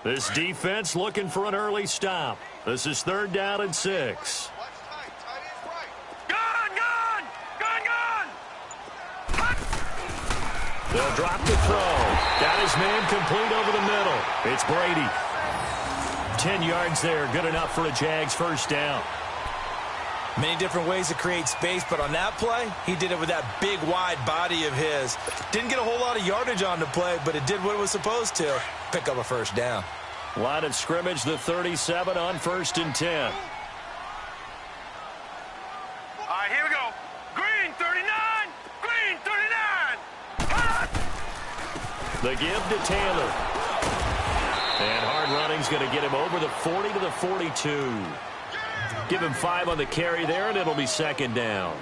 This defense looking for an early stop. This is 3rd down and 6. They'll drop the throw. Got his man complete over the middle. It's Brady. 10 yards there. Good enough for a Jags first down. Many different ways to create space, but on that play, he did it with that big, wide body of his. Didn't get a whole lot of yardage on the play, but it did what it was supposed to. Pick up a first down. Line of scrimmage, the 37 on 1st and 10. All right, here we go. Green 39. Green 39. The give to Taylor. And hard running's going to get him over the 40 to the 42. Give him 5 on the carry there, and it'll be 2nd down.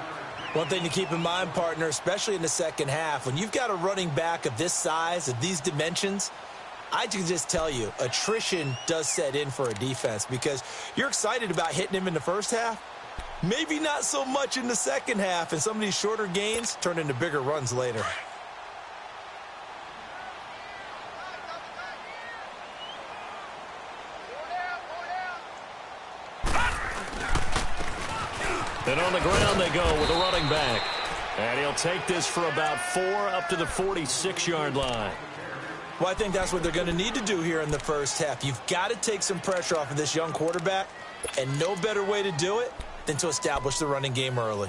One thing to keep in mind, partner, especially in the second half, when you've got a running back of this size, of these dimensions, I can just tell you, attrition does set in for a defense because you're excited about hitting him in the first half. Maybe not so much in the second half, and some of these shorter gains turn into bigger runs later. And on the ground they go with a running back. And he'll take this for about 4 up to the 46-yard line. Well, I think that's what they're going to need to do here in the first half. You've got to take some pressure off of this young quarterback, and no better way to do it than to establish the running game early.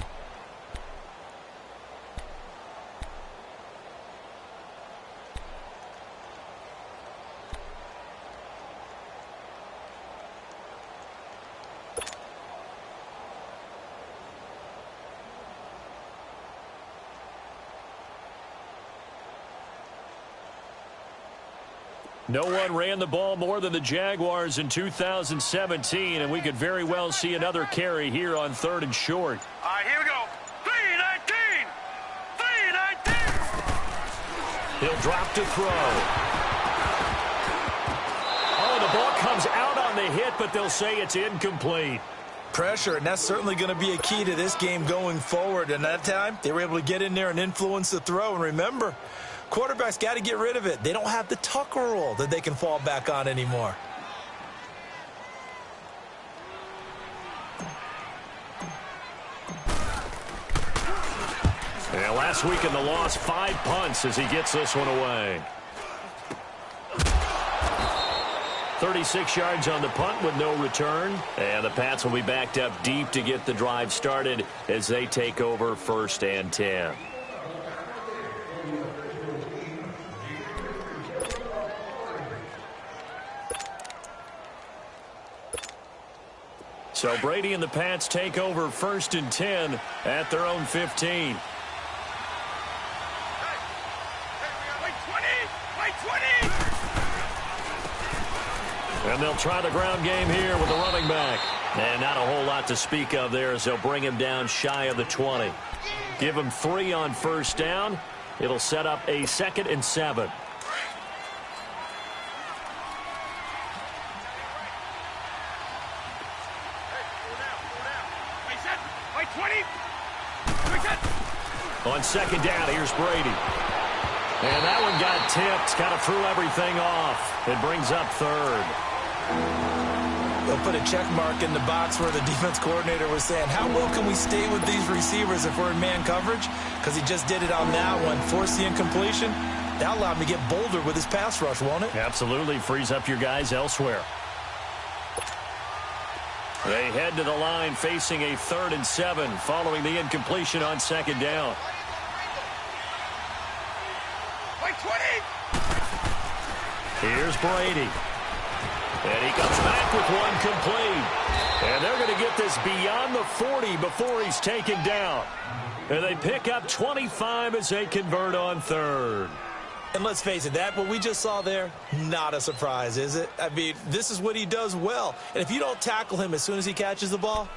No one ran the ball more than the Jaguars in 2017, and we could very well see another carry here on 3rd and short. All right, here we go. 3-19. 3-19. He'll drop to throw. Oh, the ball comes out on the hit, but they'll say it's incomplete. Pressure, and that's certainly going to be a key to this game going forward. And that time, they were able to get in there and influence the throw. And remember, quarterbacks got to get rid of it. They don't have the Tucker rule that they can fall back on anymore. Yeah, last week in the loss, 5 punts as he gets this one away. 36 yards on the punt with no return. And the Pats will be backed up deep to get the drive started as they take over 1st and 10. So Brady and the Pats take over 1st and 10 at their own 15. And they'll try the ground game here with the running back. And not a whole lot to speak of there as they'll bring him down shy of the 20. Give him 3 on 1st down. It'll set up a 2nd and 7. On 2nd down, here's Brady. And that one got tipped, kind of threw everything off. It brings up 3rd. They'll put a check mark in the box where the defense coordinator was saying, how well can we stay with these receivers if we're in man coverage? Because he just did it on that one. Forced the incompletion. That'll allow him to get bolder with his pass rush, won't it? Absolutely. Frees up your guys elsewhere. They head to the line facing a 3rd and 7 following the incompletion on 2nd down. Here's Brady. And he comes back with one complete. And they're going to get this beyond the 40 before he's taken down. And they pick up 25 as they convert on 3rd. And let's face it, that what we just saw there, not a surprise, is it? I mean, this is what he does well. And if you don't tackle him as soon as he catches the ball,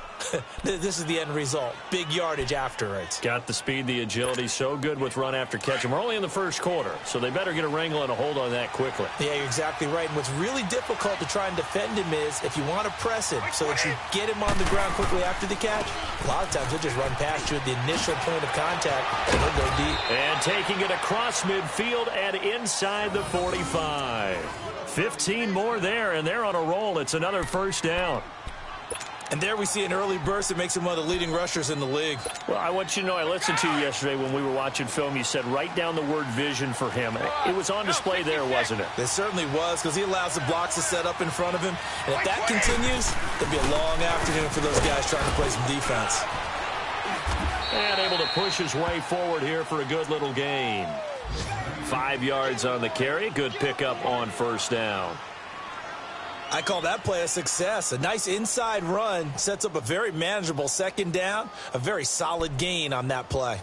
this is the end result. Big yardage after it. Got the speed, the agility, so good with run after catch. And we're only in the 1st quarter, so they better get a wrangle and a hold on that quickly. Yeah, you're exactly right. And what's really difficult to try and defend him is if you want to press him so that you get him on the ground quickly after the catch, a lot of times he'll just run past you at the initial point of contact, and he'll go deep. And taking it across midfield and inside the 45. 15 more there, and they're on a roll. It's another first down. And there we see an early burst that makes him one of the leading rushers in the league. Well, I want you to know, I listened to you yesterday when we were watching film. You said write down the word vision for him. It was on display there, wasn't it? It certainly was, because he allows the blocks to set up in front of him. And if that continues, it'll be a long afternoon for those guys trying to play some defense. And able to push his way forward here for a good little gain. 5 yards on the carry. Good pickup on first down. I call that play a success. A nice inside run sets up a very manageable second down. A very solid gain on that play.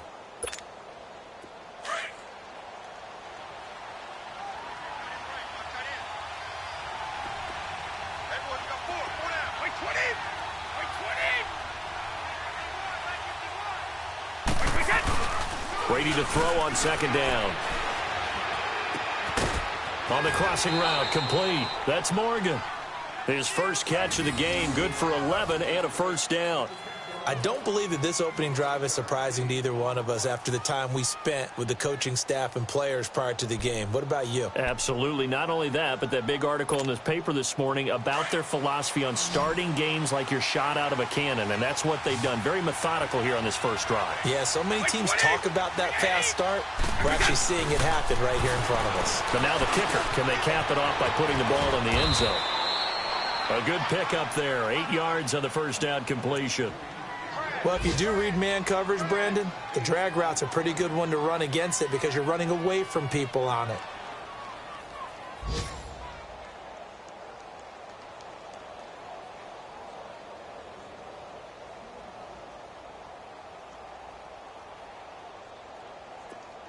Brady to throw on second down. On the crossing route, complete. That's Morgan. His first catch of the game, good for 11 and a first down. I don't believe that this opening drive is surprising to either one of us after the time we spent with the coaching staff and players prior to the game. What about you? Absolutely. Not only that, but that big article in this paper this morning about their philosophy on starting games like you're shot out of a cannon, and that's what they've done. Very methodical here on this first drive. Yeah, so many teams talk about that fast start. We're actually seeing it happen right here in front of us. But now the kicker. Can they cap it off by putting the ball in the end zone? A good pickup there. 8 yards on the first down completion. Well, if you do read man coverage, Brandon, the drag route's a pretty good one to run against it because you're running away from people on it.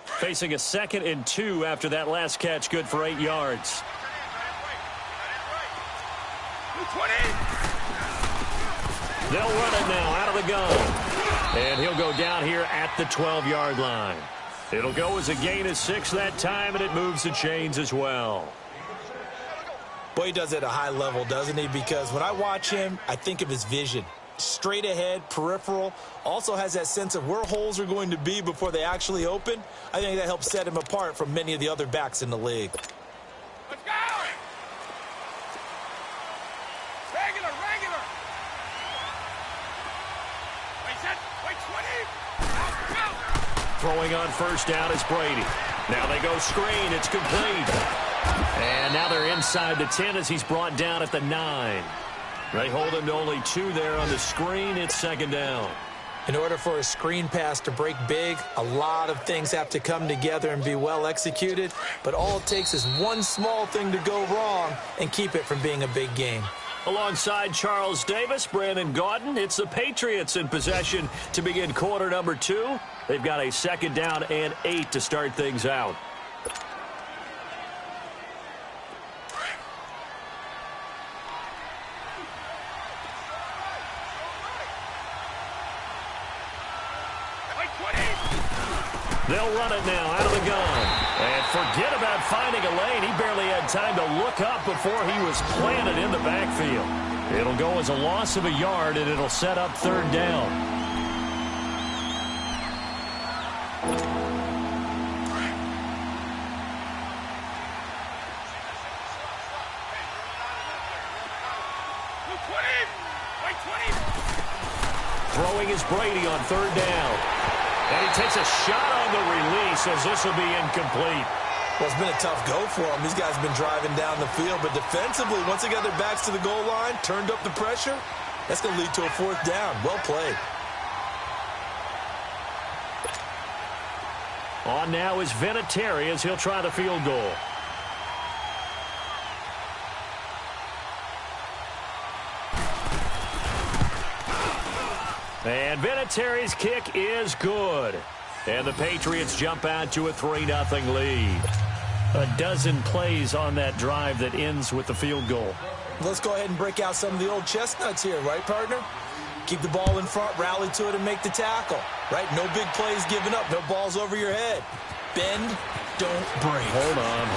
Facing a 2nd and 2 after that last catch, good for 8 yards. 20. They'll run it now out of the gun. And he'll go down here at the 12-yard line. It'll go as a gain of 6 that time, and it moves the chains as well. Boy, he does it at a high level, doesn't he? Because when I watch him, I think of his vision. Straight ahead, peripheral, also has that sense of where holes are going to be before they actually open. I think that helps set him apart from many of the other backs in the league. Let's go! Regular. Wait, 20. Throwing on first down is Brady. Now they go screen. It's complete. And now they're inside the 10 as he's brought down at the 9. They hold him to only 2 there on the screen. It's second down. In order for a screen pass to break big, a lot of things have to come together and be well executed. But all it takes is one small thing to go wrong and keep it from being a big game. Alongside Charles Davis, Brandon Gaudin, it's the Patriots in possession to begin quarter number 2. They've got a second down and 8 to start things out. They'll run it now out of the gun. And forget about finding a lane. He barely had time to look up before he was planted in the backfield. It'll go as a loss of a yard, and it'll set up third down. Throwing is Brady on third down. And he takes a shot on the release as this will be incomplete. Well, it's been a tough go for them. These guys have been driving down the field, but defensively, once they got their backs to the goal line, turned up the pressure, that's going to lead to a fourth down. Well played. On now is Vinatieri as he'll try the field goal. And Vinatieri's kick is good. And the Patriots jump out to a 3-0 lead. A dozen plays on that drive that ends with the field goal. Let's go ahead and break out some of the old chestnuts here, right, partner? Keep the ball in front, rally to it, and make the tackle, right? No big plays given up, no balls over your head. Bend, don't break. Hold on.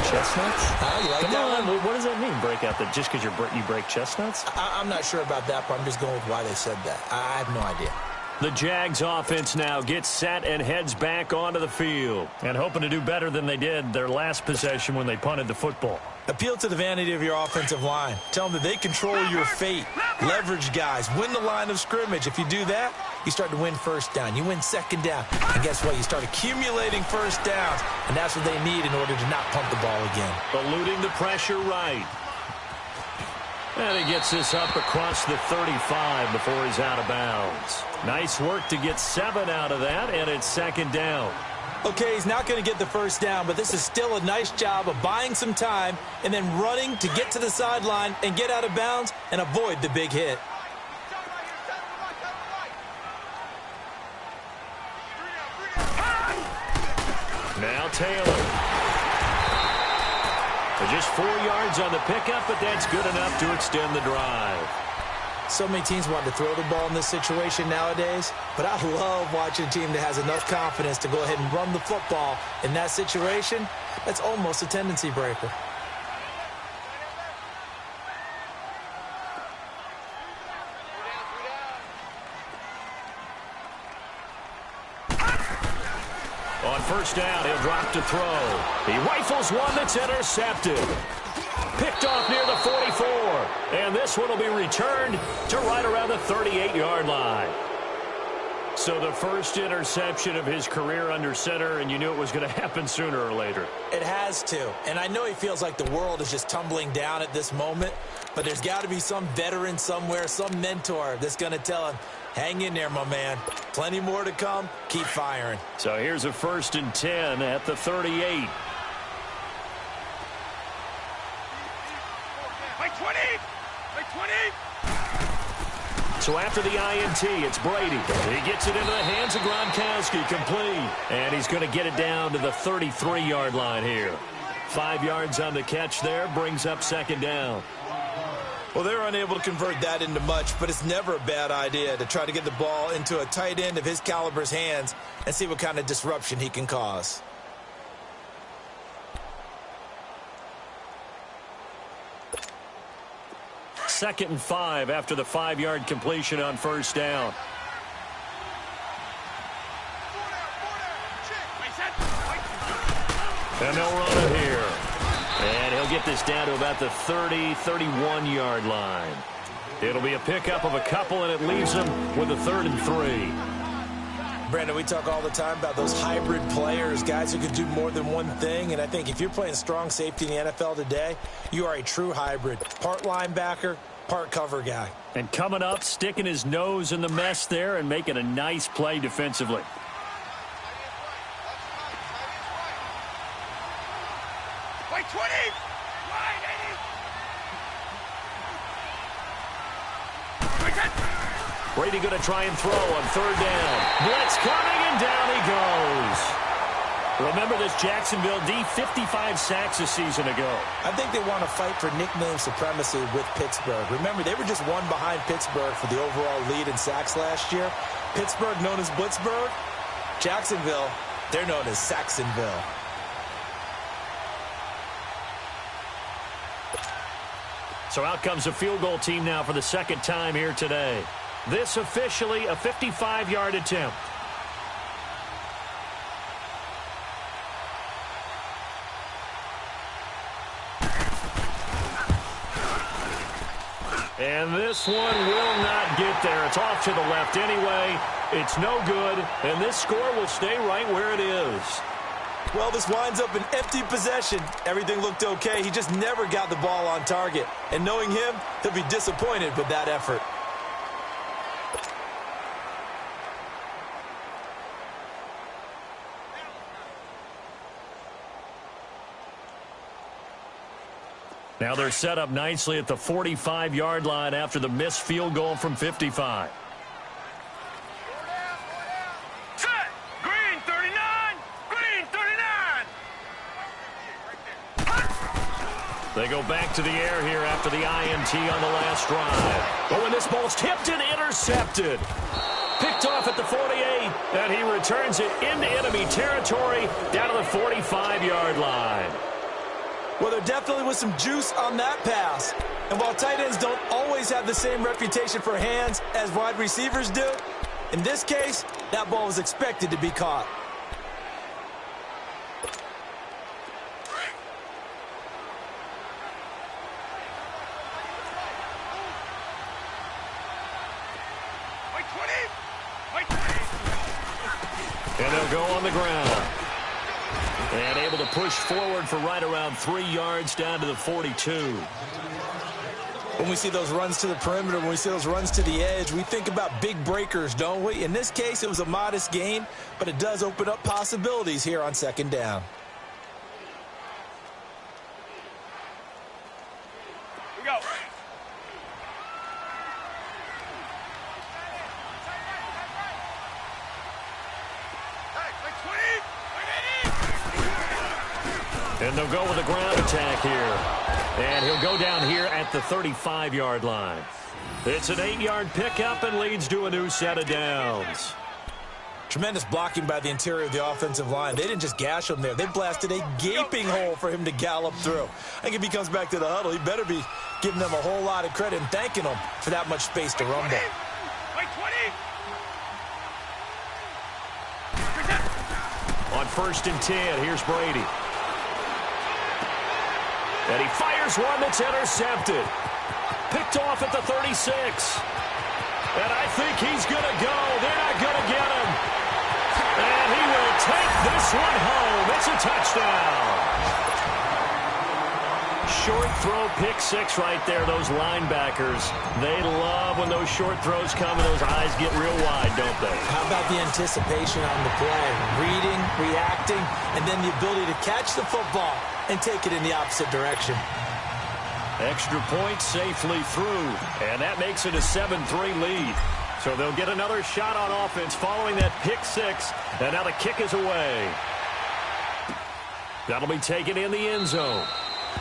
Chestnuts? You like Come that on. one? What does that mean, break out? Just because you break chestnuts? I'm not sure about that, but I'm just going with why they said that. I have no idea. The Jags offense now gets set and heads back onto the field. And hoping to do better than they did their last possession when they punted the football. Appeal to the vanity of your offensive line. Tell them that they control your fate. Leverage guys. Win the line of scrimmage. If you do that, you start to win first down. You win second down. And guess what? You start accumulating first downs. And that's what they need in order to not punt the ball again. Eluding the pressure right. And he gets this up across the 35 before he's out of bounds. Nice work to get 7 out of that, and it's second down. Okay, he's not going to get the first down, but this is still a nice job of buying some time and then running to get to the sideline and get out of bounds and avoid the big hit. Now Taylor. Just 4 yards on the pickup, but that's good enough to extend the drive. So many teams want to throw the ball in this situation nowadays, but I love watching a team that has enough confidence to go ahead and run the football in that situation. That's almost a tendency breaker. On first down, he'll drop to throw. He rifles one that's intercepted. Picked off near the 44. And this one will be returned to right around the 38-yard line. So the first interception of his career under center, and you knew it was going to happen sooner or later. It has to. And I know he feels like the world is just tumbling down at this moment, but there's got to be some veteran somewhere, some mentor that's going to tell him, hang in there, my man. Plenty more to come. Keep firing. So here's a 1st and 10 at the 38. By 20! By 20! So after the INT, it's Brady. He gets it into the hands of Gronkowski, complete. And he's going to get it down to the 33-yard line here. 5 yards on the catch there, brings up second down. Well, they're unable to convert that into much, but it's never a bad idea to try to get the ball into a tight end of his caliber's hands and see what kind of disruption he can cause. Second and 5 after the 5-yard completion on first down. And they'll run it here. And he'll get this down to about the 30, 31-yard line. It'll be a pickup of a couple, and it leaves them with a 3rd and 3. Brandon, we talk all the time about those hybrid players, guys who can do more than one thing. And I think if you're playing strong safety in the NFL today, you are a true hybrid. Part linebacker, part cover guy. And coming up, sticking his nose in the mess there and making a nice play defensively. By 20! Wide, 80! Brady going to try and throw on 3rd down. Blitz coming, and down he goes. Remember this Jacksonville D, 55 sacks a season ago. I think they want to fight for nickname supremacy with Pittsburgh. Remember, they were just one behind Pittsburgh for the overall lead in sacks last year. Pittsburgh known as Blitzburgh. Jacksonville, they're known as Saxonville. So out comes a field goal team now for the second time here today. This officially a 55-yard attempt. And this one will not get there. It's off to the left anyway. It's no good, and this score will stay right where it is. Well, this winds up an empty possession. Everything looked okay. He just never got the ball on target. And knowing him, he'll be disappointed with that effort. Now they're set up nicely at the 45-yard line after the missed field goal from 55. Set! Green 39! Green 39! They go back to the air here after the INT on the last drive. Oh, and this ball's tipped and intercepted. Picked off at the 48, and he returns it into enemy territory down to the 45-yard line. Well, there definitely was some juice on that pass. And while tight ends don't always have the same reputation for hands as wide receivers do, In this case, that ball was expected to be caught. And they'll go on the ground. And able to push forward for right around 3 yards down to the 42. When we see those runs to the perimeter, when we see those runs to the edge, we think about big breakers, don't we? In this case, it was a modest gain, but it does open up possibilities here on second down. Here we go. And they'll go with a ground attack here. And he'll go down here at the 35-yard line. It's an 8-yard pickup and leads to a new set of downs. Tremendous blocking by the interior of the offensive line. They didn't just gash him there. They blasted a gaping hole for him to gallop through. I think if he comes back to the huddle, he better be giving them a whole lot of credit and thanking them for that much space to rumble. On 1st and 10, here's Brady. And he fires one that's intercepted. Picked off at the 36. And I think he's going to go. They're not going to get him. And he will take this one home. It's a touchdown. Short throw, pick 6 right there. Those linebackers, they love when those short throws come and those eyes get real wide, don't they? How about the anticipation on the play? Reading, reacting, and then the ability to catch the football and take it in the opposite direction. Extra point safely through, and that makes it a 7-3 lead. So they'll get another shot on offense following that pick 6, and now the kick is away. That'll be taken in the end zone.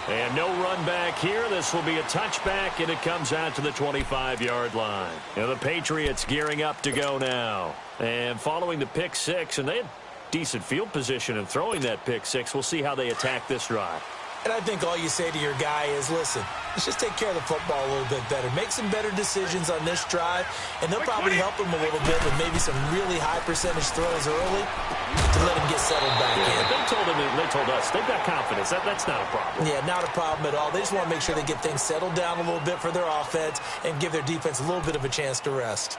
And no run back here. This will be a touchback, and it comes out to the 25-yard line. And the Patriots gearing up to go now. And following the pick 6, and they had decent field position in throwing that pick 6. We'll see how they attack this drive. And I think all you say to your guy is, listen, let's just take care of the football a little bit better. Make some better decisions on this drive, and they'll probably help him a little bit with maybe some really high percentage throws early to let him get settled back in. They told him, they told us, they've got confidence. That's not a problem. Yeah, not a problem at all. They just want to make sure they get things settled down a little bit for their offense and give their defense a little bit of a chance to rest.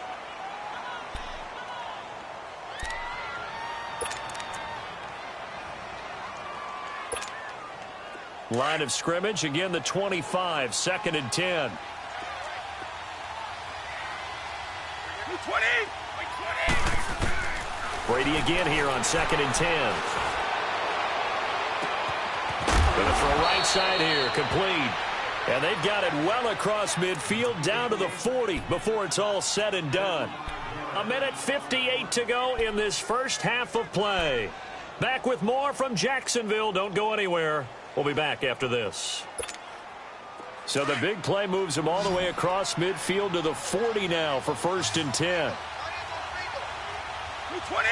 Line of scrimmage, again the 25, 2nd and 10. 20. Brady again here on 2nd and 10. Going to throw right side here, complete. And they've got it well across midfield down to the 40 before it's all said and done. 1:58 to go in this first half of play. Back with more from Jacksonville. Don't go anywhere. We'll be back after this. So the big play moves him all the way across midfield to the 40 now for 1st and 10. 20.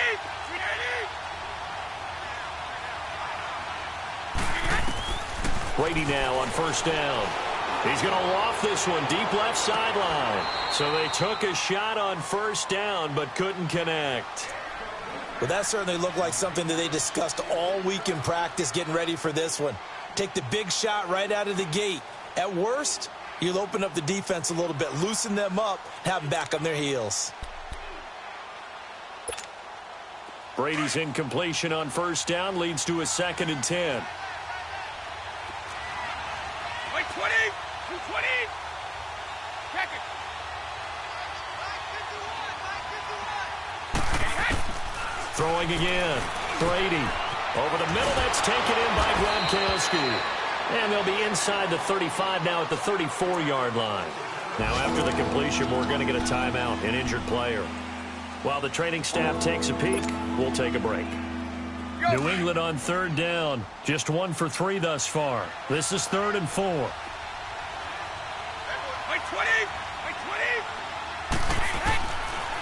Brady now on 1st down. He's going to loft this one deep left sideline. So they took a shot on 1st down but couldn't connect. Well, that certainly looked like something that they discussed all week in practice getting ready for this one. Take the big shot right out of the gate. At worst, you'll open up the defense a little bit, loosen them up, have them back on their heels. Brady's incompletion on 1st down leads to a 2nd and 10. 20. Check it. Throwing again. Brady. Over the middle, that's taken in by Gronkowski. And they'll be inside the 35 now at the 34-yard line. Now, after the completion, we're going to get a timeout, an injured player. While the training staff takes a peek, we'll take a break. New England on 3rd down. Just 1 for 3 thus far. This is 3rd and 4. 20.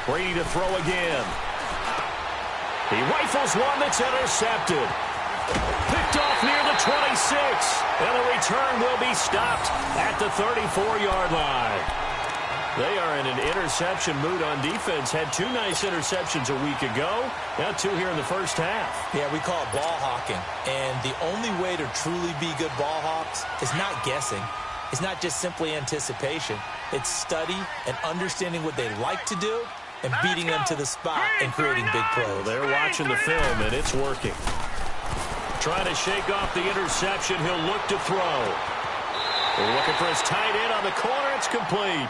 Brady to throw again. He rifles one that's intercepted. Picked off near the 26. And the return will be stopped at the 34-yard line. They are in an interception mood on defense. Had 2 nice interceptions a week ago. Now 2 here in the first half. Yeah, we call it ball hawking. And the only way to truly be good ball hawks is not guessing. It's not just simply anticipation. It's study and understanding what they like to do and beating them to the spot and creating big plays. Well, they're watching the film, and it's working. Trying to shake off the interception. He'll look to throw. We're looking for his tight end on the corner. It's complete.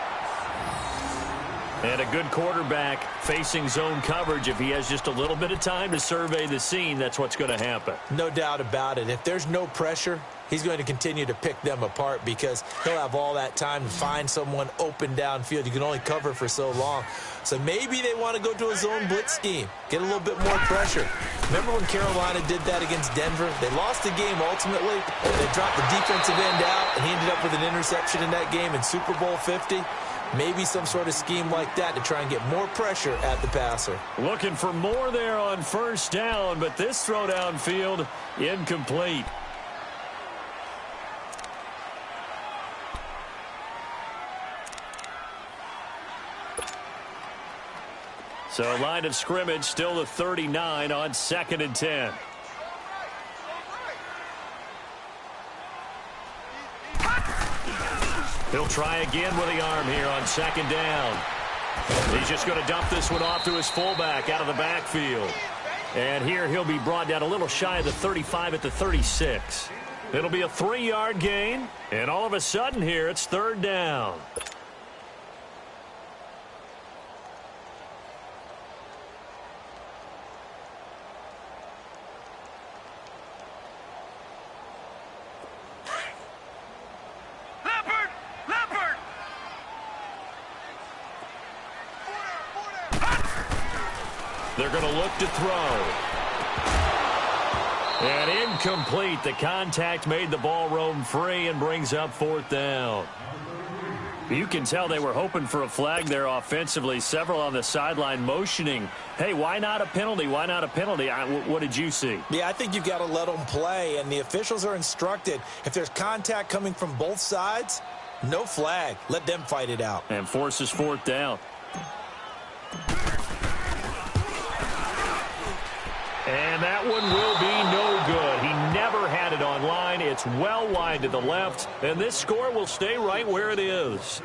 And a good quarterback facing zone coverage. If he has just a little bit of time to survey the scene, that's what's going to happen. No doubt about it. If there's no pressure, he's going to continue to pick them apart because he'll have all that time to find someone open downfield. You can only cover for so long. So maybe they want to go to a zone blitz scheme, get a little bit more pressure. Remember when Carolina did that against Denver? They lost the game ultimately. They dropped the defensive end out, and he ended up with an interception in that game in Super Bowl 50. Maybe some sort of scheme like that to try and get more pressure at the passer. Looking for more there on first down, but this throw downfield incomplete. So line of scrimmage still the 39 on 2nd and 10. He'll try again with the arm here on 2nd down. He's just going to dump this one off to his fullback out of the backfield. And here he'll be brought down a little shy of the 35 at the 36. It'll be a 3-yard gain. And all of a sudden here it's 3rd down. They're going to look to throw. And incomplete. The contact made the ball roam free and brings up 4th down. You can tell they were hoping for a flag there offensively. Several on the sideline motioning. Hey, why not a penalty? Why not a penalty? What did you see? Yeah, I think you've got to let them play, and the officials are instructed. If there's contact coming from both sides, no flag. Let them fight it out. And forces 4th down. And that one will be no good. He never had it on line. It's well wide to the left, and this score will stay right where it is.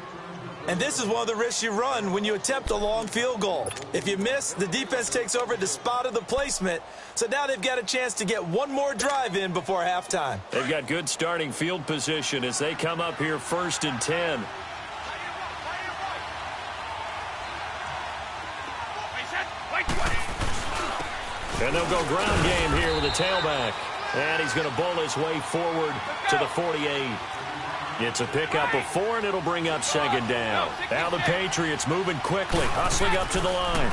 And this is one of the risks you run when you attempt a long field goal. If you miss, the defense takes over the spot of the placement. So now they've got a chance to get one more drive in before halftime. They've got good starting field position as they come up here 1st and 10. And they'll go ground game here with a tailback. And he's going to bowl his way forward to the 48. It's a pickup of 4, and it'll bring up 2nd down. Now the Patriots moving quickly, hustling up to the line.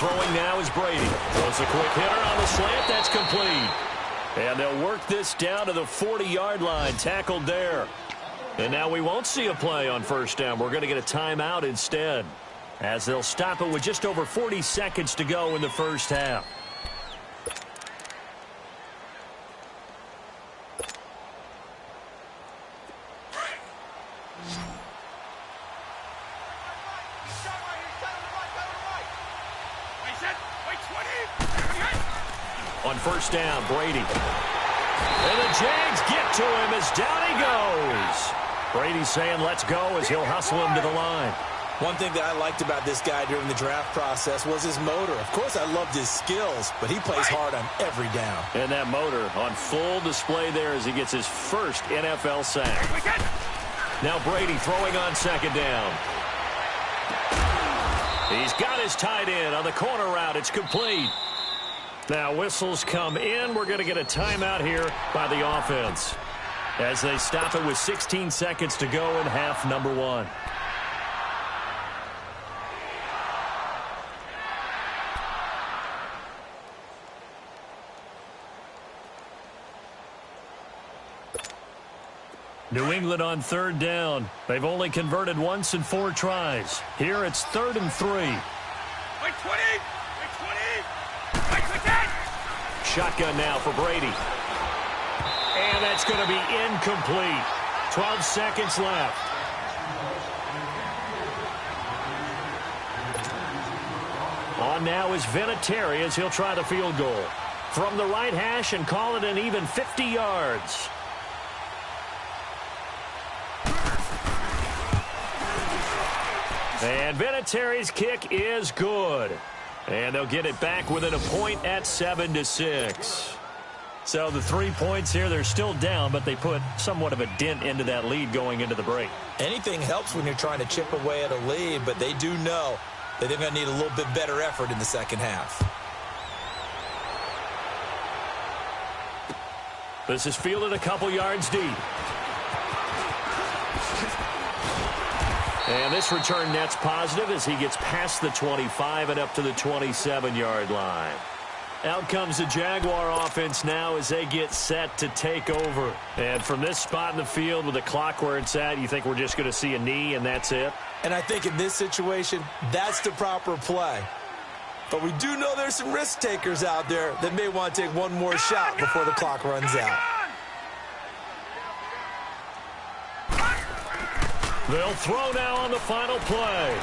Throwing now is Brady. Throws a quick hitter on the slant. That's complete. And they'll work this down to the 40-yard line. Tackled there. And now we won't see a play on 1st down. We're going to get a timeout instead, as they'll stop it with just over 40 seconds to go in the first half. On 1st down, Brady. And the Jags get to him as down he goes. Brady's saying let's go as he'll hustle him to the line. One thing that I liked about this guy during the draft process was his motor. Of course, I loved his skills, but he plays hard on every down. And that motor on full display there as he gets his first NFL sack. Now Brady throwing on 2nd down. He's got his tight end on the corner route. It's complete. Now whistles come in. We're going to get a timeout here by the offense as they stop it with 16 seconds to go in half number 1. New England on 3rd down. They've only converted once in 4 tries. Here it's 3rd and 3. Wait, 20! Wait, 10! Shotgun now for Brady. And that's going to be incomplete. 12 seconds left. on now is Vinatieri as he'll try the field goal. From the right hash and call it an even 50 yards. And Vinatieri's kick is good. And they'll get it back within a point at 7-6. So the 3 points here, they're still down, but they put somewhat of a dent into that lead going into the break. Anything helps when you're trying to chip away at a lead, but they do know that they're going to need a little bit better effort in the second half. This is fielded a couple yards deep. And this return net's positive as he gets past the 25 and up to the 27-yard line. Out comes the Jaguar offense now as they get set to take over. And from this spot in the field with the clock where it's at, you think we're just going to see a knee and that's it? And I think in this situation, that's the proper play. But we do know there's some risk takers out there that may want to take one more shot before the clock runs out. They'll throw now on the final play.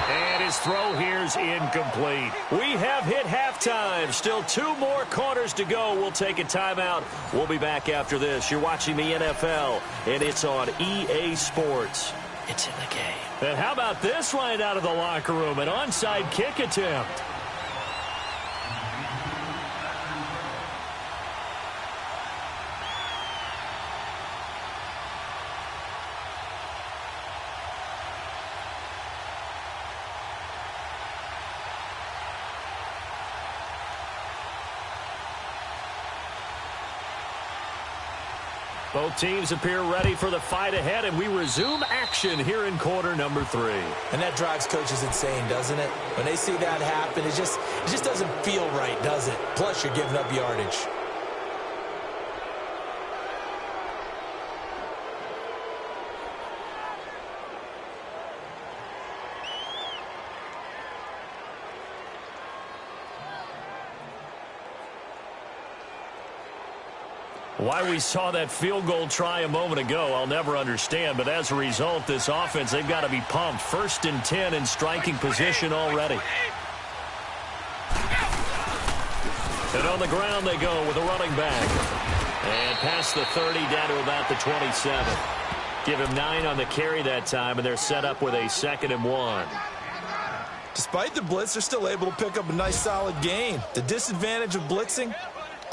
And his throw here's incomplete. We have hit halftime. Still 2 more quarters to go. We'll take a timeout. We'll be back after this. You're watching the NFL, and it's on EA Sports. It's in the game. And how about this right out of the locker room? An onside kick attempt. Both teams appear ready for the fight ahead, and we resume action here in quarter number 3. And that drives coaches insane, doesn't it? When they see that happen, it just doesn't feel right, does it? Plus, you're giving up yardage. Why we saw that field goal try a moment ago, I'll never understand. But as a result, this offense, they've got to be pumped. 1st and 10 in striking position already. And on the ground they go with a running back. And past the 30 down to about the 27. Give him 9 on the carry that time, and they're set up with a 2nd and 1. Despite the blitz, they're still able to pick up a nice solid gain. The disadvantage of blitzing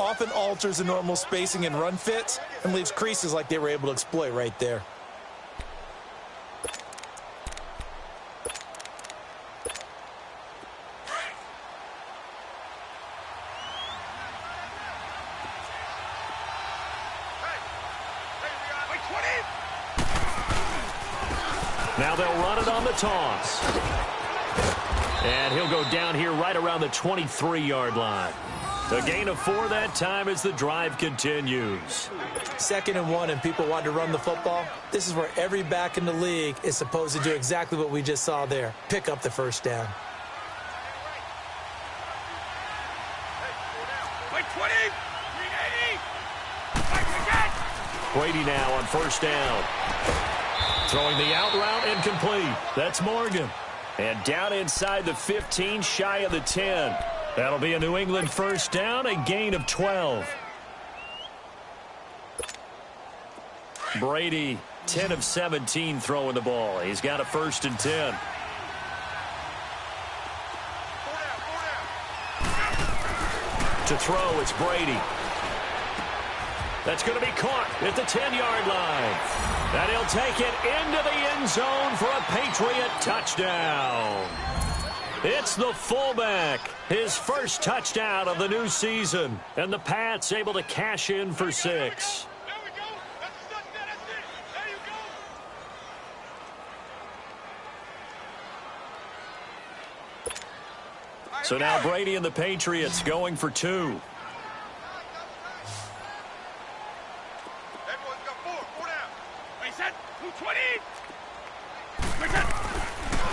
often alters the normal spacing and run fits and leaves creases like they were able to exploit right there. Now they'll run it on the toss. And he'll go down here right around the 23-yard line. A gain of 4 that time as the drive continues. 2nd and 1 and people want to run the football. This is where every back in the league is supposed to do exactly what we just saw there. Pick up the first down. Brady now on 1st down. Throwing the out route incomplete. That's Morgan. And down inside the 15, shy of the 10. That'll be a New England 1st down, a gain of 12. Brady, 10 of 17 throwing the ball. He's got a 1st and 10. To throw, it's Brady. That's going to be caught at the 10-yard line. And he'll take it into the end zone for a Patriot touchdown. It's the fullback, his first touchdown of the new season. And the Pats able to cash in for 6. So now Brady and the Patriots going for 2.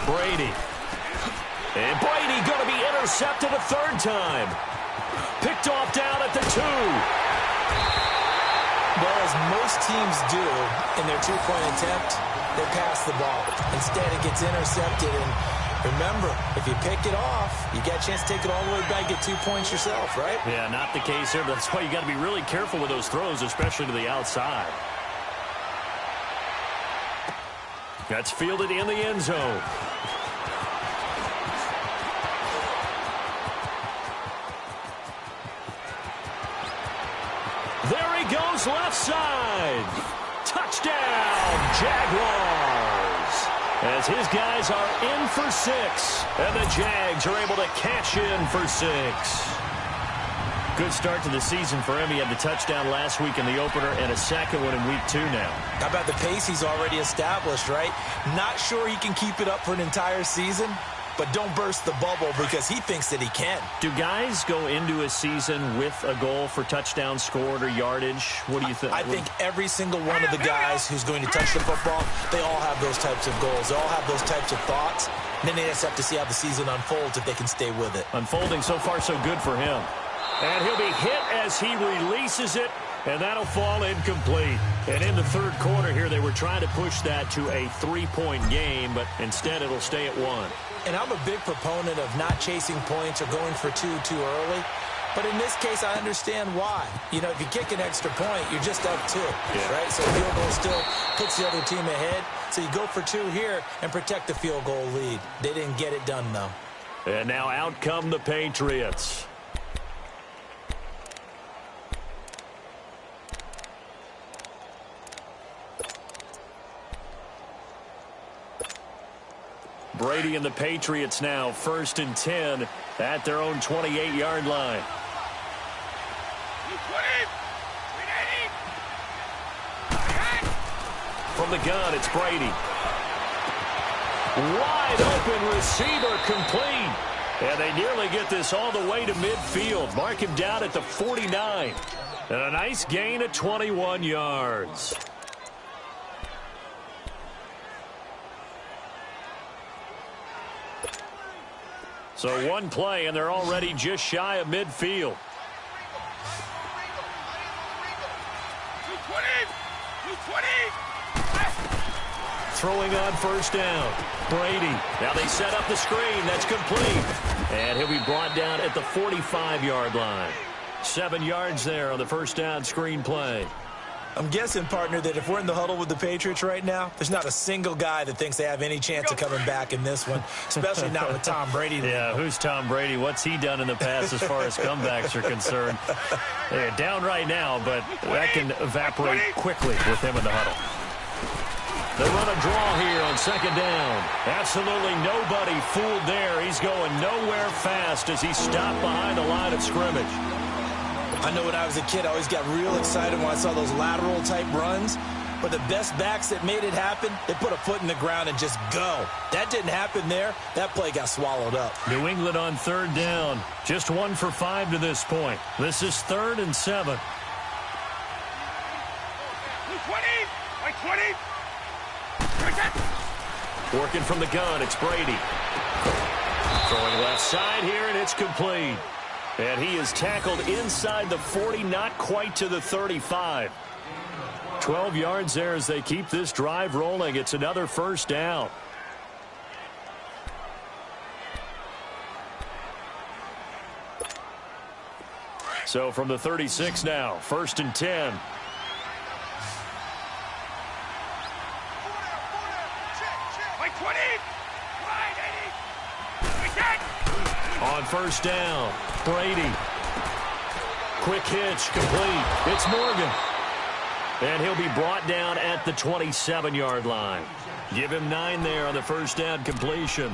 Brady. And Brady going to be intercepted a 3rd time. Picked off down at the 2. Well, as most teams do in their 2-point attempt, they pass the ball. Instead, it gets intercepted, and Remember, if you pick it off, you got a chance to take it all the way back, get 2 points yourself, right? Yeah, not the case here, but that's why you got to be really careful with those throws, especially to the outside. That's fielded in the end zone. There he goes, left side. Touchdown, Jaguars. As his guys are in for 6, and the Jags are able to cash in for 6. Good start to the season for him. He had the touchdown last week in the opener and a second one in week 2 now. How about the pace he's already established, right? Not sure he can keep it up for an entire season, but don't burst the bubble because he thinks that he can. Do guys go into a season with a goal for touchdowns scored or yardage? What do you think? I think every single one of the guys who's going to touch the football, they all have those types of goals. They all have those types of thoughts. And then they just have to see how the season unfolds if they can stay with it. Unfolding so far so good for him. And he'll be hit as he releases it, and that'll fall incomplete. And in the third quarter here, they were trying to push that to a 3-point game, but instead it'll stay at 1. And I'm a big proponent of not chasing points or going for 2 too early. But in this case, I understand why. You know, if you kick an extra point, you're just up 2, right? So field goal still puts the other team ahead. So you go for 2 here and protect the field goal lead. They didn't get it done, though. And now out come the Patriots. Brady and the Patriots now 1st and 10 at their own 28-yard line. From the gun, it's Brady. Wide open receiver complete. And they nearly get this all the way to midfield. Mark him down at the 49. And a nice gain of 21 yards. So one play, and they're already just shy of midfield. Throwing on 1st down. Brady. Now they set up the screen. That's complete. And he'll be brought down at the 45-yard line. 7 yards there on the 1st down screen play. I'm guessing, partner, that if we're in the huddle with the Patriots right now, there's not a single guy that thinks they have any chance of coming back in this one, especially not with Tom Brady. Yeah, who's Tom Brady? What's he done in the past as far as comebacks are concerned? They're down right now, but that can evaporate quickly with him in the huddle. They run a draw here on 2nd down. Absolutely nobody fooled there. He's going nowhere fast as he's stopped behind the line of scrimmage. I know when I was a kid, I always got real excited when I saw those lateral-type runs. But the best backs that made it happen, they put a foot in the ground and just go. That didn't happen there. That play got swallowed up. New England on 3rd down. Just 1 for 5 to this point. This is 3rd and 7. 20. Working from the gun, it's Brady. Throwing left side here, and it's complete. And he is tackled inside the 40, not quite to the 35. 12 yards there as they keep this drive rolling. It's another 1st down. So from the 36 now, 1st and 10. On 1st down, Brady. Quick hitch, complete. It's Morgan. And he'll be brought down at the 27-yard line. Give him 9 there on the 1st down completion.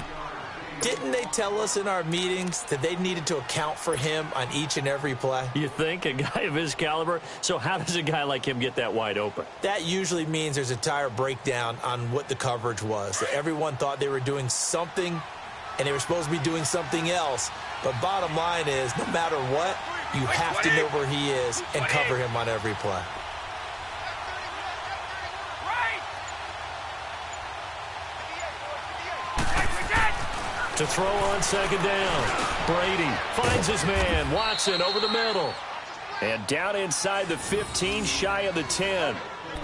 Didn't they tell us in our meetings that they needed to account for him on each and every play? You think? A guy of his caliber? So how does a guy like him get that wide open? That usually means there's a entire breakdown on what the coverage was. That everyone thought they were doing something, and they were supposed to be doing something else. But bottom line is, no matter what, you have to know where he is and cover him on every play. To throw on 2nd down. Brady finds his man. Watson over the middle. And down inside the 15, shy of the 10.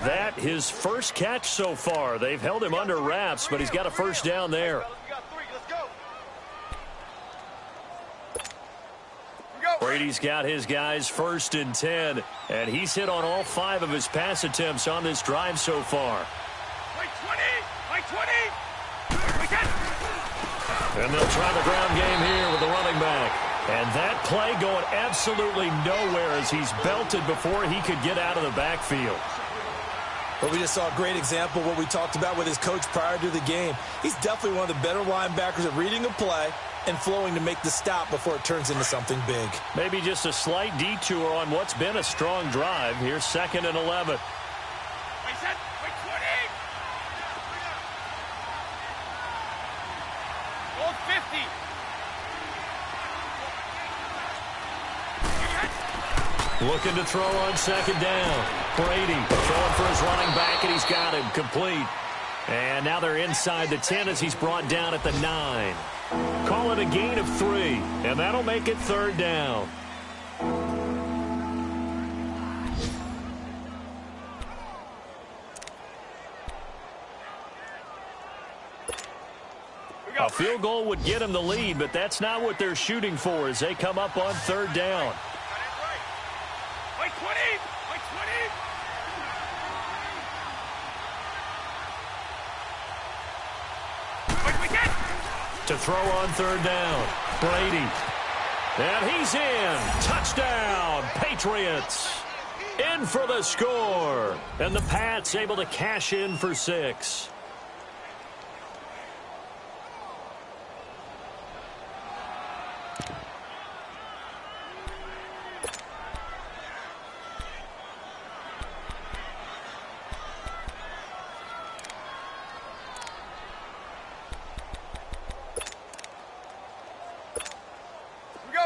That his first catch so far. They've held him under wraps, but he's got a 1st down there. Brady's got his guys 1st and 10, and he's hit on all 5 of his pass attempts on this drive so far. Like 20, like 20. We get. And they'll try the ground game here with the running back. And that play going absolutely nowhere as he's belted before he could get out of the backfield. But we just saw a great example of what we talked about with his coach prior to the game. He's definitely one of the better linebackers at reading a play and flowing to make the stop before it turns into something big. Maybe just a slight detour on what's been a strong drive. Here's 2nd and 11. Wait, set. Wait, 20. Old 50. Looking to throw on 2nd down. Brady throwing for his running back, and he's got him complete. And now they're inside the 10 as he's brought down at the 9. Call it a gain of 3, and that'll make it 3rd down. A field goal would get him the lead, but that's not what they're shooting for as they come up on 3rd down. Like 20, like 20. To throw on 3rd down. Brady. And he's in. Touchdown, Patriots. In for the score. And the Pats able to cash in for 6.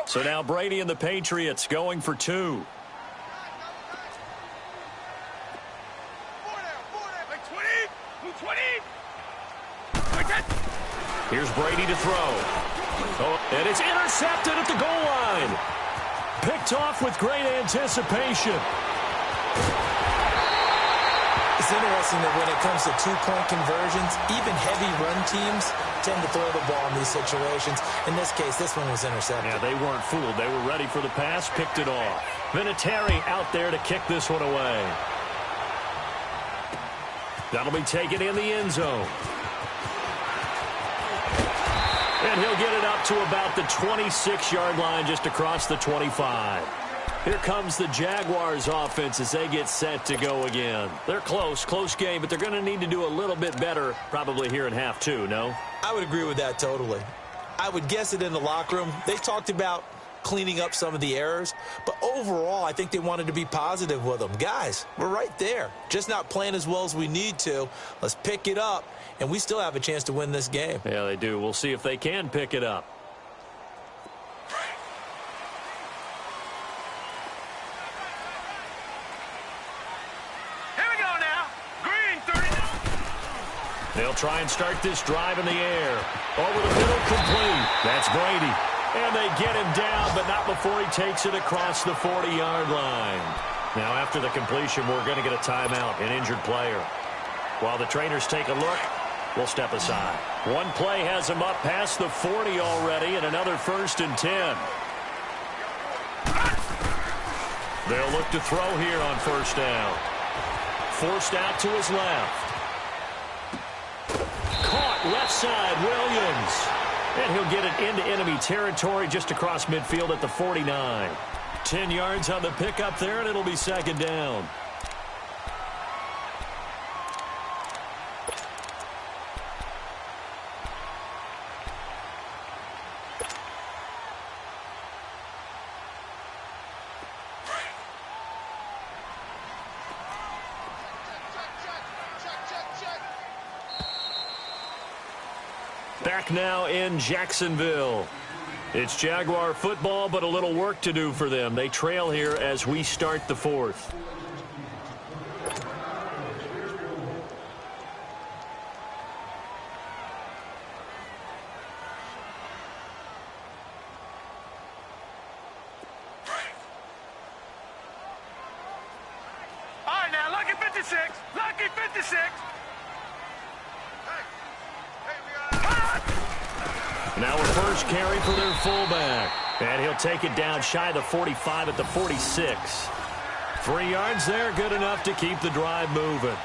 So now Brady and the Patriots going for 2. Here's Brady to throw. Oh, and it's intercepted at the goal line. Picked off with great anticipation. It's interesting that when it comes to 2-point conversions, even heavy run teams tend to throw the ball in these situations. In this case, this one was intercepted. Yeah, they weren't fooled. They were ready for the pass, picked it off. Vinatieri out there to kick this one away. That'll be taken in the end zone. And he'll get it up to about the 26-yard line, just across the 25. Here comes the Jaguars offense as they get set to go again. They're close game, but they're going to need to do a little bit better probably here in half 2, no? I would agree with that totally. I would guess it in the locker room. They talked about cleaning up some of the errors, but overall, I think they wanted to be positive with them. Guys, we're right there. Just not playing as well as we need to. Let's pick it up, and we still have a chance to win this game. Yeah, they do. We'll see if they can pick it up. They'll try and start this drive in the air. Over the middle, complete. That's Brady. And they get him down, but not before he takes it across the 40-yard line. Now, after the completion, we're going to get a timeout, an injured player. While the trainers take a look, we'll step aside. One play has him up past the 40 already, and another 1st and 10. They'll look to throw here on 1st down. Forced out to his left. Caught left side, Williams. And he'll get it into enemy territory just across midfield at the 49. 10 yards on the pickup there, and it'll be 2nd down. Back now in Jacksonville. It's Jaguar football, but a little work to do for them. They trail here as we start the 4th. All right, now, lucky 56. Lucky 56. Now a first carry for their fullback. And he'll take it down shy of the 45 at the 46. 3 yards there, good enough to keep the drive moving.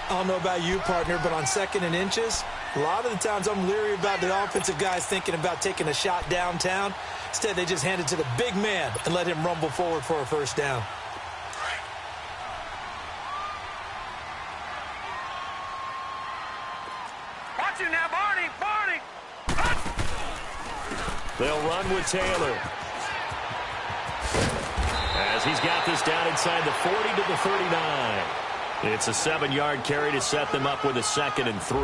I don't know about you, partner, but on 2nd and inches, a lot of the times I'm leery about the offensive guys thinking about taking a shot downtown. Instead, they just hand it to the big man and let him rumble forward for a first down. Watch him now, Barney! Barney! They'll run with Taylor. As he's got this down inside the 40 to the 39. It's a 7-yard carry to set them up with a 2nd and 3.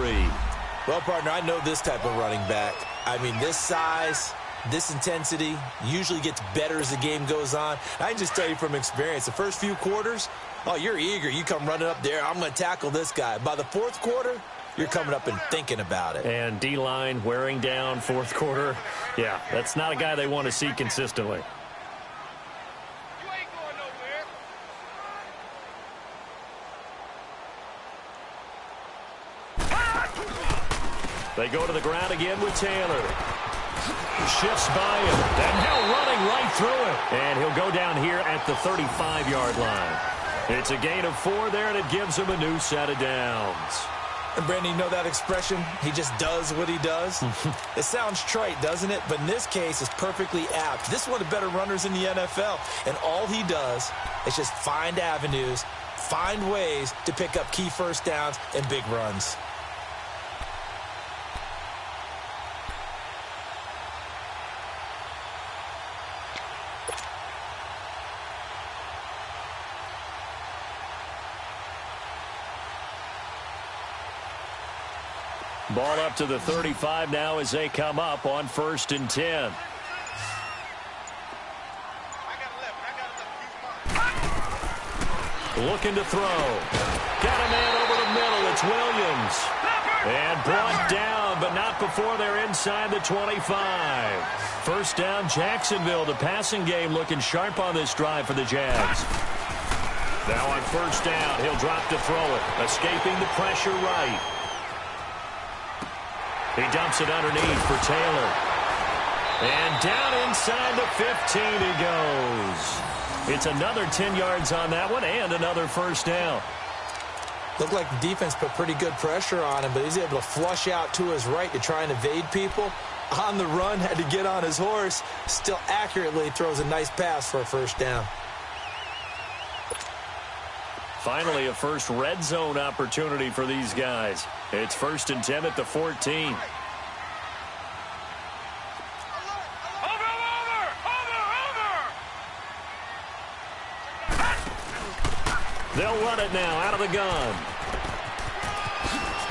Well, partner, I know this type of running back. I mean, this size, this intensity usually gets better as the game goes on. I can just tell you from experience, the first few quarters, oh, you're eager. You come running up there, I'm going to tackle this guy. By the 4th quarter, you're coming up and thinking about it. And D-line wearing down 4th quarter. Yeah, that's not a guy they want to see consistently. They go to the ground again with Taylor. Shifts by him. And now running right through it. And he'll go down here at the 35-yard line. It's a gain of 4 there, and it gives him a new set of downs. And, Brandon, you know that expression? He just does what he does? It sounds trite, doesn't it? But in this case, it's perfectly apt. This is one of the better runners in the NFL. And all he does is just find avenues, find ways to pick up key first downs and big runs. Ball up to the 35 now as they come up on 1st and 10. Looking to throw. Got a man over the middle. It's Williams. And brought down, but not before they're inside the 25. First down, Jacksonville. The passing game looking sharp on this drive for the Jags. Now on 1st down, he'll drop to throw it. Escaping the pressure right. He dumps it underneath for Taylor. And down inside the 15 he goes. It's another 10 yards on that one and another first down. Looked like the defense put pretty good pressure on him, but he's able to flush out to his right to try and evade people. On the run, had to get on his horse. Still accurately throws a nice pass for a first down. Finally, a first red zone opportunity for these guys. It's 1st and 10 at the 14. They'll run it now out of the gun.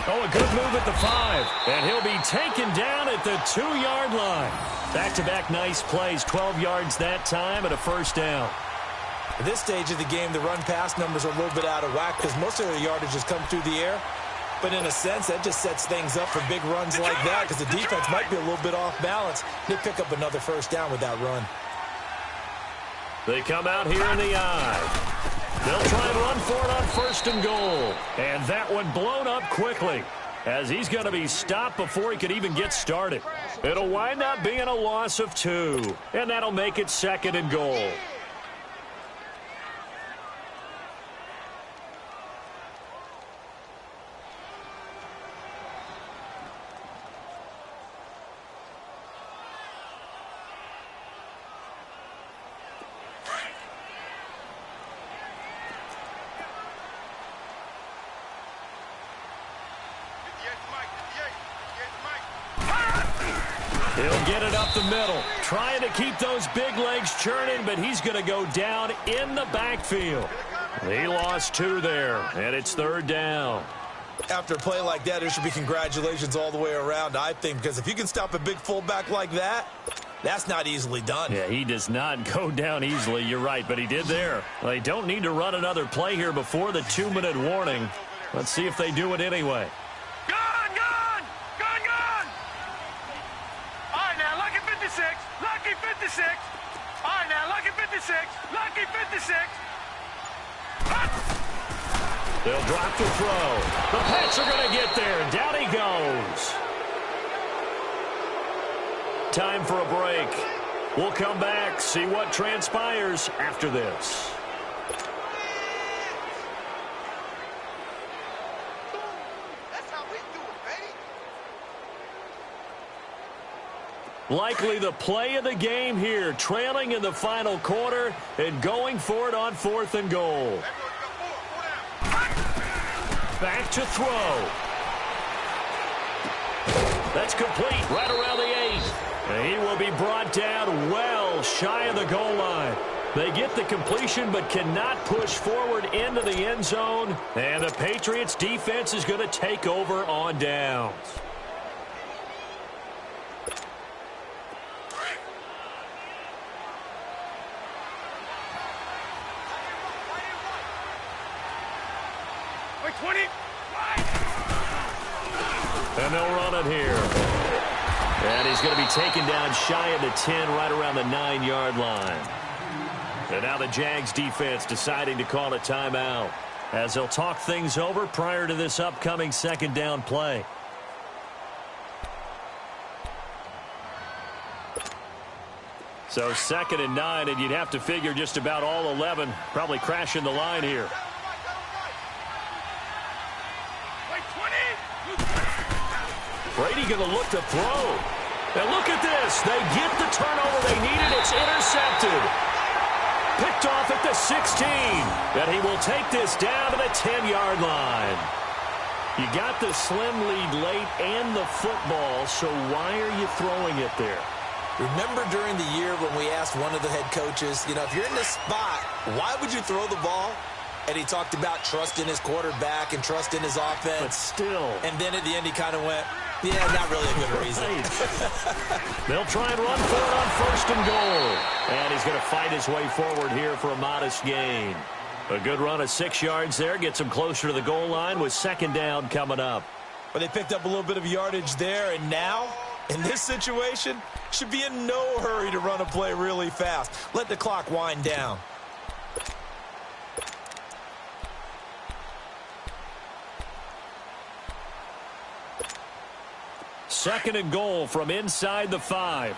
Oh, a good move at the 5. And he'll be taken down at the 2-yard line. Back-to-back nice plays, 12 yards that time and a first down. At this stage of the game, the run-pass numbers are a little bit out of whack because most of their yardage has come through the air. But in a sense, that just sets things up for big runs like that because the defense might be a little bit off balance. They pick up another first down with that run. They come out here in the eye. They'll try and run for it on 1st and goal. And that one blown up quickly as he's going to be stopped before he could even get started. It'll wind up being a loss of 2. And that'll make it 2nd and goal. He'll get it up the middle, trying to keep those big legs churning, but he's going to go down in the backfield. He lost 2 there, and it's 3rd down. After a play like that, there should be congratulations all the way around, I think, because if you can stop a big fullback like that, that's not easily done. Yeah, he does not go down easily, you're right, but he did there. They don't need to run another play here before the 2-minute warning. Let's see if they do it anyway. Lucky 56. All right, now, lucky 56. Lucky 56. They'll drop to throw. The Pats are going to get there. Down he goes. Time for a break. We'll come back, see what transpires after this. That's how we do it, baby. Likely the play of the game here, trailing in the final quarter and going for it on 4th and goal. Back to throw. That's complete right around the 8. And he will be brought down well shy of the goal line. They get the completion but cannot push forward into the end zone. And the Patriots defense is going to take over on downs. Wait, 20. And they'll run it here. And he's going to be taken down shy of the 10, right around the 9-yard line. And now the Jags defense deciding to call a timeout as they'll talk things over prior to this upcoming 2nd down play. So 2nd and 9, and you'd have to figure just about all 11 probably crashing the line here. Wait, 20. Brady going to look to throw. And look at this. They get the turnover they needed. It's intercepted. Picked off at the 16. And he will take this down to the 10-yard line. You got the slim lead late and the football, so why are you throwing it there? Remember during the year when we asked one of the head coaches, you know, if you're in this spot, why would you throw the ball? And he talked about trust in his quarterback and trust in his offense. But still. And then at the end he kind of went, yeah, not really a good reason. They'll try and run for it on 1st and goal. And he's going to fight his way forward here for a modest gain. A good run of 6 yards there. Gets him closer to the goal line with 2nd down coming up. But they picked up a little bit of yardage there. And now, in this situation, should be in no hurry to run a play really fast. Let the clock wind down. Second and goal from inside the 5.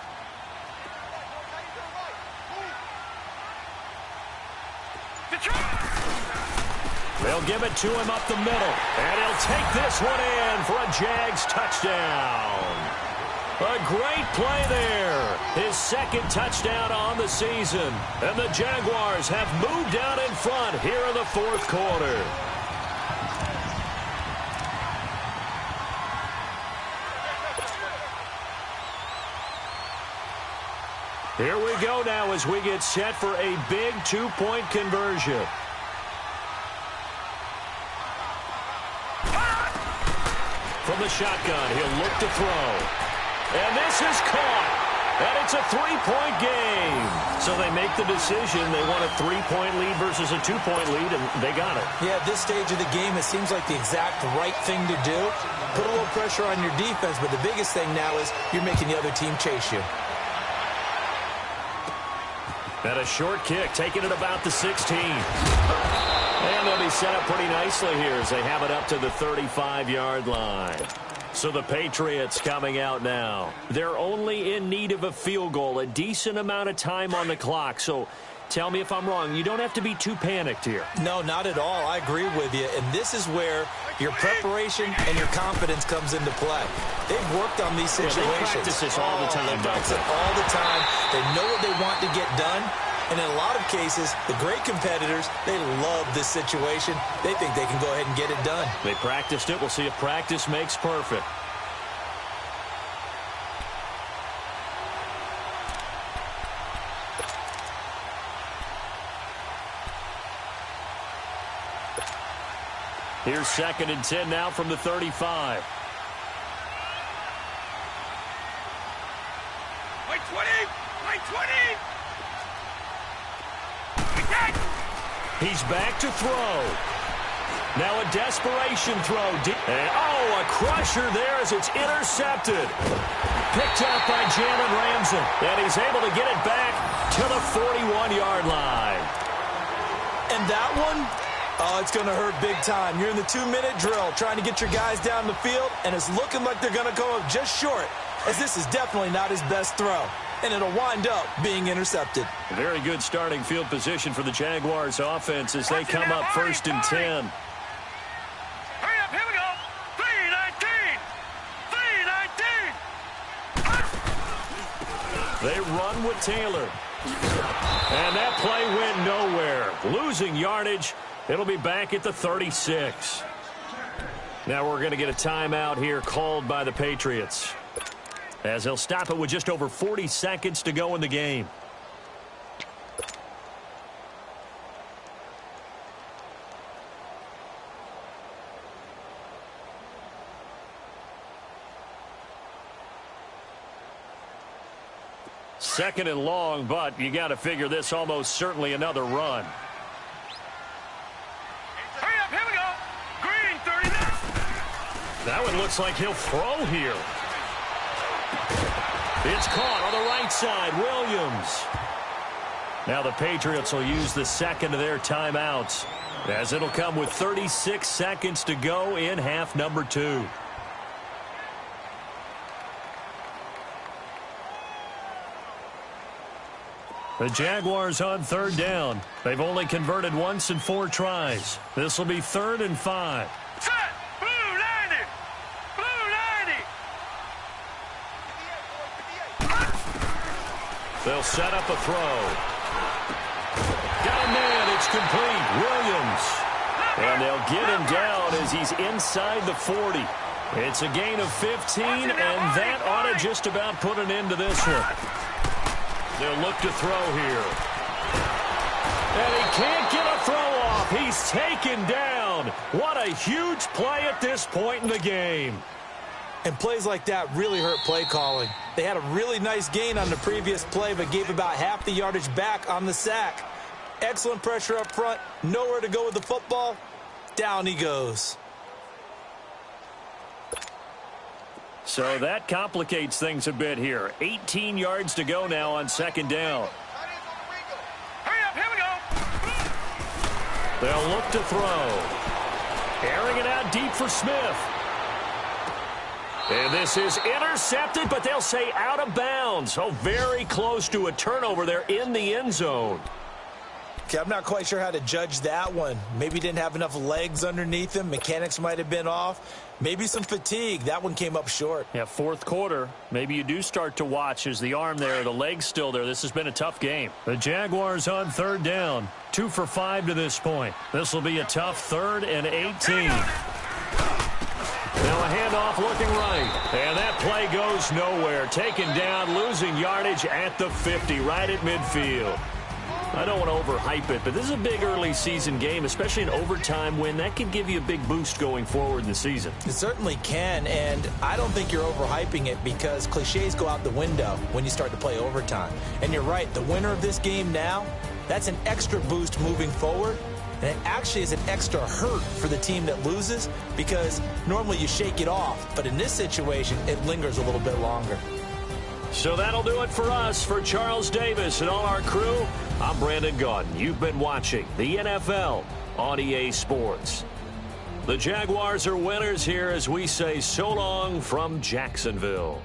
They'll give it to him up the middle. And he'll take this one in for a Jags touchdown. A great play there. His 2nd touchdown on the season. And the Jaguars have moved out in front here in the 4th quarter. Here we go now as we get set for a big 2-point conversion. From the shotgun, he'll look to throw. And this is caught. And it's a 3-point game. So they make the decision. They want a 3-point lead versus a 2-point lead, and they got it. Yeah, at this stage of the game, it seems like the exact right thing to do. Put a little pressure on your defense, but the biggest thing now is you're making the other team chase you. And a short kick, taking it about the 16. And they'll be set up pretty nicely here as they have it up to the 35-yard line. So the Patriots coming out now. They're only in need of a field goal, a decent amount of time on the clock. So tell me if I'm wrong. You don't have to be too panicked here. No, not at all. I agree with you. And this is where your preparation and your confidence comes into play. They've worked on these situations. Yeah, they practice this all the time. They practice it all the time. They know what they want to get done. And in a lot of cases, the great competitors, they love this situation. They think they can go ahead and get it done. They practiced it. We'll see if practice makes perfect. Here's 2nd and 10 now from the 35. Wait, 20. Wait, 20. He's back to throw. Now a desperation throw. And, oh, a crusher there as it's intercepted. Picked up by Jalen Ramsey. And he's able to get it back to the 41-yard line. And that one, oh, it's going to hurt big time. You're in the 2-minute drill trying to get your guys down the field, and it's looking like they're going to come up just short, as this is definitely not his best throw. and it'll wind up being intercepted. A very good starting field position for the Jaguars offense as they come up 1st and 10. Hurry up, here we go. 3-19. 3-19. They run with Taylor. And that play went nowhere. Losing yardage. It'll be back at the 36. Now we're going to get a timeout here called by the Patriots, as they'll stop it with just over 40 seconds to go in the game. Second and long, but you got to figure this almost certainly another run. Hurry up, here we go. Green, 39. That one looks like he'll throw here. It's caught on the right side. Williams. Now the Patriots will use the second of their timeouts, as it'll come with 36 seconds to go in half number 2. The Jaguars on 3rd down. They've only converted once in 4 tries. This will be 3rd and 5. Set. Blue 90. Blue 90. They'll set up a throw. Got a man. It's complete. Williams. And they'll get him down as he's inside the 40. It's a gain of 15, and that ought to just about put an end to this one. They'll look to throw here. And he can't get a throw off. He's taken down. What a huge play at this point in the game. And plays like that really hurt play calling. They had a really nice gain on the previous play, but gave about half the yardage back on the sack. Excellent pressure up front. Nowhere to go with the football. Down he goes. So that complicates things a bit here. 18 yards to go now on 2nd down. Hurry up, here we go. They'll look to throw. Airing it out deep for Smith. And this is intercepted, but they'll say out of bounds. Oh, very close to a turnover there in the end zone. Okay, I'm not quite sure how to judge that one. Maybe didn't have enough legs underneath him. Mechanics might have been off. Maybe some fatigue. That one came up short. Yeah, 4th quarter. Maybe you do start to watch as the arm there, the leg's still there. This has been a tough game. The Jaguars on 3rd down. 2 for 5 to this point. This will be a tough 3rd and 18. Now a handoff looking right. And that play goes nowhere. Taken down, losing yardage at the 50, right at midfield. I don't want to overhype it, but this is a big early season game, especially an overtime win. That could give you a big boost going forward in the season. It certainly can, and I don't think you're overhyping it because cliches go out the window when you start to play overtime. And you're right, the winner of this game now, that's an extra boost moving forward, and it actually is an extra hurt for the team that loses because normally you shake it off, but in this situation, it lingers a little bit longer. So that'll do it for us. For Charles Davis and all our crew, I'm Brandon Gaudin. You've been watching the NFL on EA Sports. The Jaguars are winners here as we say so long from Jacksonville.